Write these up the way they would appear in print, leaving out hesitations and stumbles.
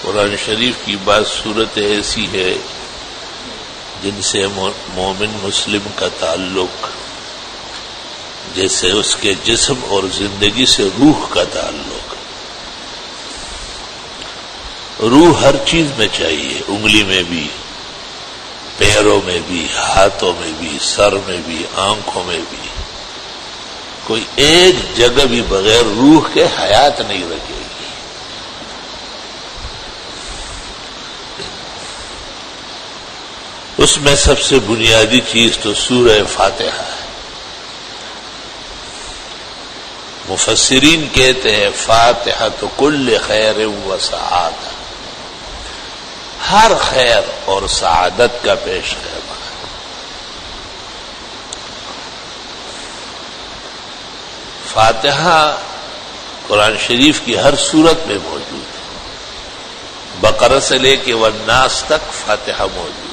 قرآن شریف کی بعض صورتیں ایسی ہے جن سے مومن مسلم کا تعلق جیسے اس کے جسم اور زندگی سے روح کا تعلق. روح ہر چیز میں چاہیے، انگلی میں بھی، پیروں میں بھی، ہاتھوں میں بھی، سر میں بھی، آنکھوں میں بھی. کوئی ایک جگہ بھی بغیر روح کے حیات نہیں رکھے گی. اس میں سب سے بنیادی چیز تو سورہ فاتحہ ہے. مفسرین کہتے ہیں فاتحہ تو کل خیر و سعادہ، ہر خیر اور سعادت کا پیش خیمہ ہے. فاتحہ قرآن شریف کی ہر صورت میں موجود ہے. بقرہ سے لے کے والناس تک فاتحہ موجود ہے.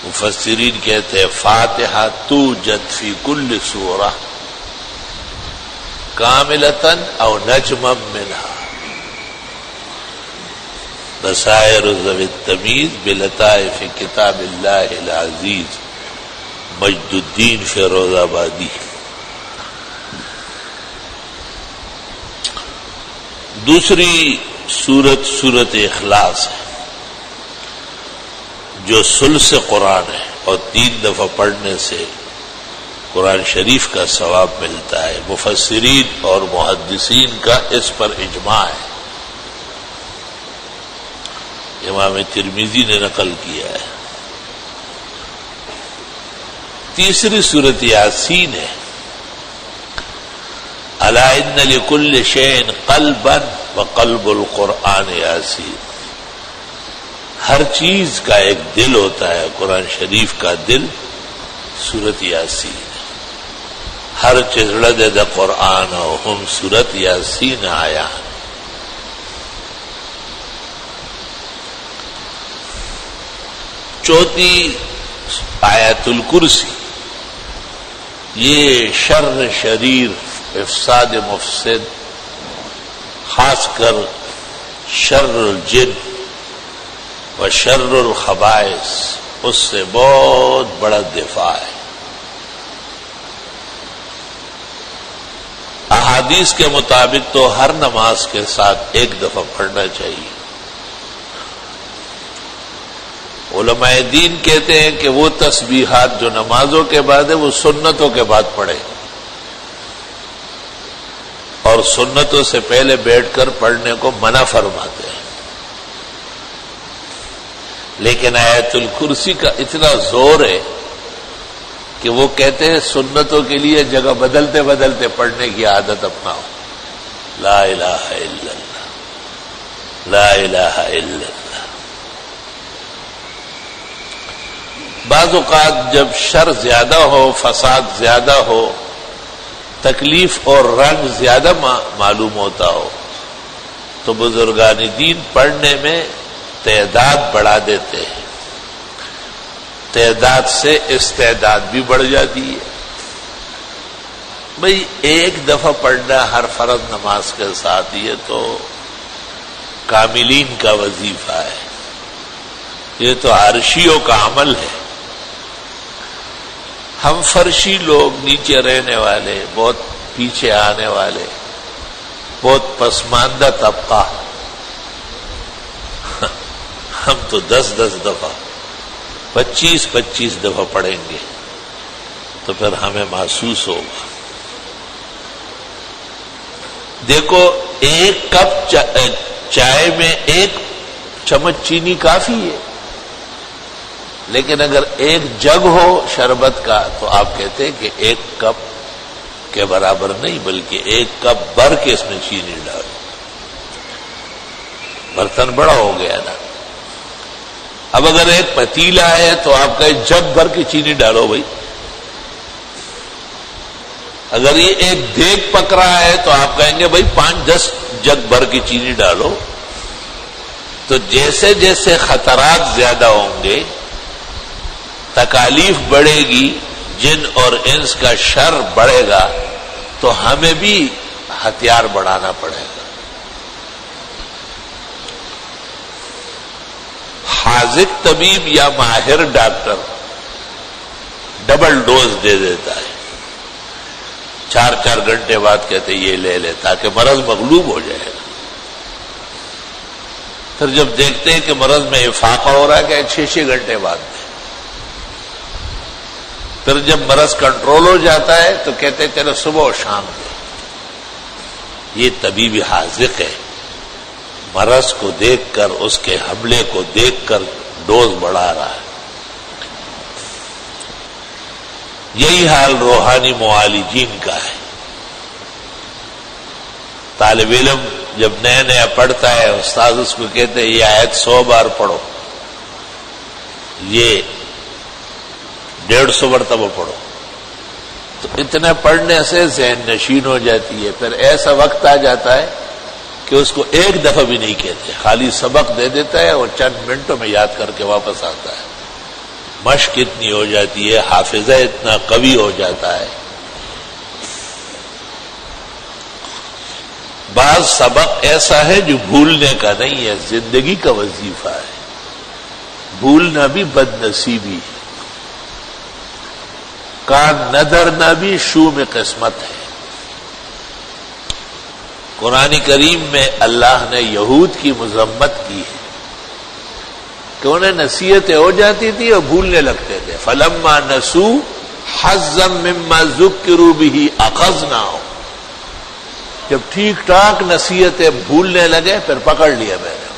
مفسرین کہتے ہیں فاتحہ توجد فی کل سورہ کاملتاً او نجما منہا بصائر ذوی التمیز بلطائف کتاب اللہ العزیز مجد الدین فیروز آبادی. دوسری سورت اخلاص ہے جو ثلث قرآن ہے اور 3 دفعہ پڑھنے سے قرآن شریف کا ثواب ملتا ہے. مفسرین اور محدثین کا اس پر اجماع ہے. امام ترمذی نے نقل کیا ہے. تیسری سورت یاسین ہے. الا ان لکل شیء قلبا وقلب القرآن یاسین. ہر چیز کا ایک دل ہوتا ہے، قرآن شریف کا دل سورت یاسین. ہر چڑ دے قرآن ہم سورت یاسین آیا. چوتھی آیت الکرسی، یہ شر شریر افساد مفسد، خاص کر شر الجن و شر الخبائث، اس سے بہت بڑا دفاع ہے. احادیث کے مطابق تو ہر نماز کے ساتھ 1 دفعہ پڑھنا چاہیے. علماء دین کہتے ہیں کہ وہ تسبیحات جو نمازوں کے بعد ہے وہ سنتوں کے بعد پڑھے، اور سنتوں سے پہلے بیٹھ کر پڑھنے کو منع فرماتے ہیں. لیکن آیت الکرسی کا اتنا زور ہے کہ وہ کہتے ہیں سنتوں کے لیے جگہ بدلتے بدلتے پڑھنے کی عادت اپناؤ. لا الہ الا اللہ، لا الہ الا اللہ. بعض اوقات جب شر زیادہ ہو، فساد زیادہ ہو، تکلیف اور رنج زیادہ معلوم ہوتا ہو تو بزرگان دین پڑھنے میں تعداد بڑھا دیتے ہیں. تعداد سے استعداد بھی بڑھ جاتی ہے. بھئی 1 دفعہ پڑھنا ہر فرض نماز کے ساتھ، یہ تو کاملین کا وظیفہ ہے، یہ تو عرشیوں کا عمل ہے. ہم فرشی لوگ، نیچے رہنے والے، بہت پیچھے آنے والے، بہت پسماندہ طبقہ، ہم تو 10 دفعہ 25 دفعہ پڑھیں گے تو پھر ہمیں محسوس ہوگا. دیکھو 1 کپ چائے میں 1 چمچ چینی کافی ہے، لیکن اگر 1 جگ ہو شربت کا تو آپ کہتے ہیں کہ 1 کپ کے برابر نہیں، بلکہ 1 کپ بھر کے اس میں چینی ڈالو. برتن بڑا ہو گیا نا. اب اگر 1 پتیلا ہے تو آپ کا 1 جگ بھر کے چینی ڈالو بھائی. اگر یہ 1 دیگ پک رہا ہے تو آپ کہیں گے بھائی 5-10 جگ بھر کی چینی ڈالو. تو جیسے جیسے خطرات زیادہ ہوں گے، تکالیف بڑھے گی، جن اور انس کا شر بڑھے گا، تو ہمیں بھی ہتھیار بڑھانا پڑے گا. حاذق طبیب یا ماہر ڈاکٹر ڈبل ڈوز دے دیتا ہے، 4 گھنٹے بعد کہتے یہ لے لے تاکہ مرض مغلوب ہو جائے گا۔ پھر جب دیکھتے ہیں کہ مرض میں افاقہ ہو رہا ہے کہ 6 گھنٹے بعد دیں۔ پھر جب مرض کنٹرول ہو جاتا ہے تو کہتے ہیں چلو صبح و شام دیں۔ یہ طبیب حاذق ہے، مرض کو دیکھ کر، اس کے حملے کو دیکھ کر ڈوز بڑھا رہا ہے۔ یہی حال روحانی معالجین کا ہے۔ طالب علم جب نیا پڑھتا ہے، استاد اس کو کہتے ہیں یہ آیت 100 بار پڑھو، یہ 150 مرتبہ پڑھو، تو اتنے پڑھنے سے ذہن نشین ہو جاتی ہے۔ پھر ایسا وقت آ جاتا ہے کہ اس کو ایک دفعہ بھی نہیں کہتے، خالی سبق دے دیتا ہے اور چند منٹوں میں یاد کر کے واپس آتا ہے۔ مشق اتنی ہو جاتی ہے، حافظہ اتنا قوی ہو جاتا ہے۔ بعض سبق ایسا ہے جو بھولنے کا نہیں ہے، زندگی کا وظیفہ ہے۔ بھولنا بھی بد نصیبی ہے، کان ندرنا بھی شوم قسمت ہے۔ قرآن کریم میں اللہ نے یہود کی مذمت کی ہے کہ انہیں نصیحتیں ہو جاتی تھی اور بھولنے لگتے تھے۔ فلما نسوا حظا مما ذکروا به اخذناهم، جب ٹھیک ٹھاک نصیحتیں بھولنے لگے پھر پکڑ لیا میں نے۔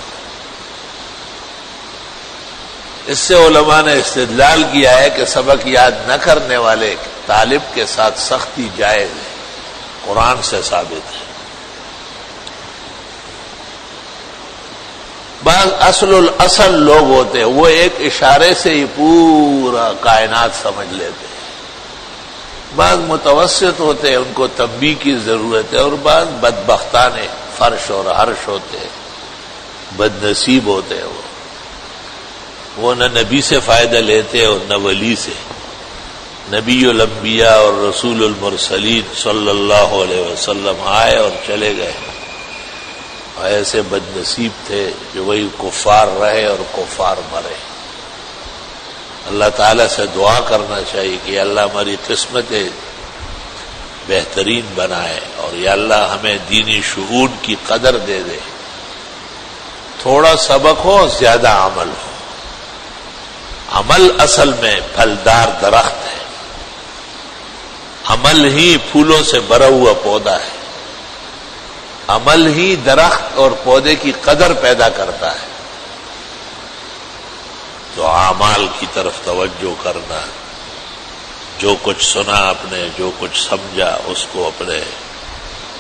اس سے علماء نے استدلال کیا ہے کہ سبق یاد نہ کرنے والے طالب کے ساتھ سختی جائز ہے، قرآن سے ثابت ہے۔ بعض اصل لوگ ہوتے ہیں، وہ ایک اشارے سے ہی پورا کائنات سمجھ لیتے ہیں۔ بعض متوسط ہوتے ہیں، ان کو تنبیہ کی ضرورت ہے، اور بعض بدبختان فرش اور عرش ہوتے ہیں، بد نصیب ہوتے ہیں۔ وہ نہ نبی سے فائدہ لیتے اور نہ ولی سے۔ نبی الانبیاء اور رسول المرسلین صلی اللہ علیہ وسلم آئے اور چلے گئے، ایسے بد نصیب تھے جو وہی کفار رہے اور کفار مرے۔ اللہ تعالیٰ سے دعا کرنا چاہیے کہ اللہ ہماری قسمتیں بہترین بنائے، اور یا اللہ ہمیں دینی شعور کی قدر دے دے۔ تھوڑا سبق ہو، زیادہ عمل ہو۔ عمل اصل میں پھلدار درخت ہے، عمل ہی پھولوں سے بھرا ہوا پودا ہے، عمل ہی درخت اور پودے کی قدر پیدا کرتا ہے۔ تو اعمال کی طرف توجہ کرنا، جو کچھ سنا آپ نے، جو کچھ سمجھا، اس کو اپنے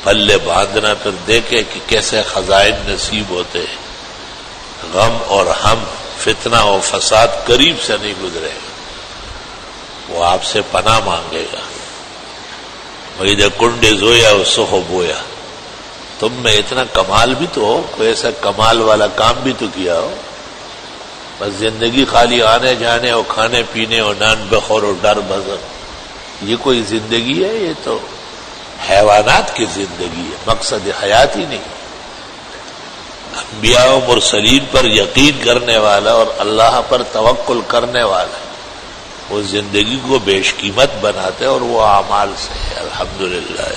پلے باندھنا، پھر دیکھے کہ کیسے خزائن نصیب ہوتے ہیں۔ غم اور ہم، فتنہ و فساد قریب سے نہیں گزرے گا، وہ آپ سے پناہ مانگے گا۔ وَإِذَا كُنْڈِ زویا وَسُخُ بویا، تم میں اتنا کمال بھی تو ہو، کوئی ایسا کمال والا کام بھی تو کیا ہو۔ بس زندگی خالی آنے جانے اور کھانے پینے اور نان بخور اور ڈر بزر، یہ کوئی زندگی ہے؟ یہ تو حیوانات کی زندگی ہے، مقصد حیات ہی نہیں۔ انبیاء و مرسلین پر یقین کرنے والا اور اللہ پر توکل کرنے والا وہ زندگی کو بیش قیمت بناتے اور وہ اعمال سے۔ الحمدللہ۔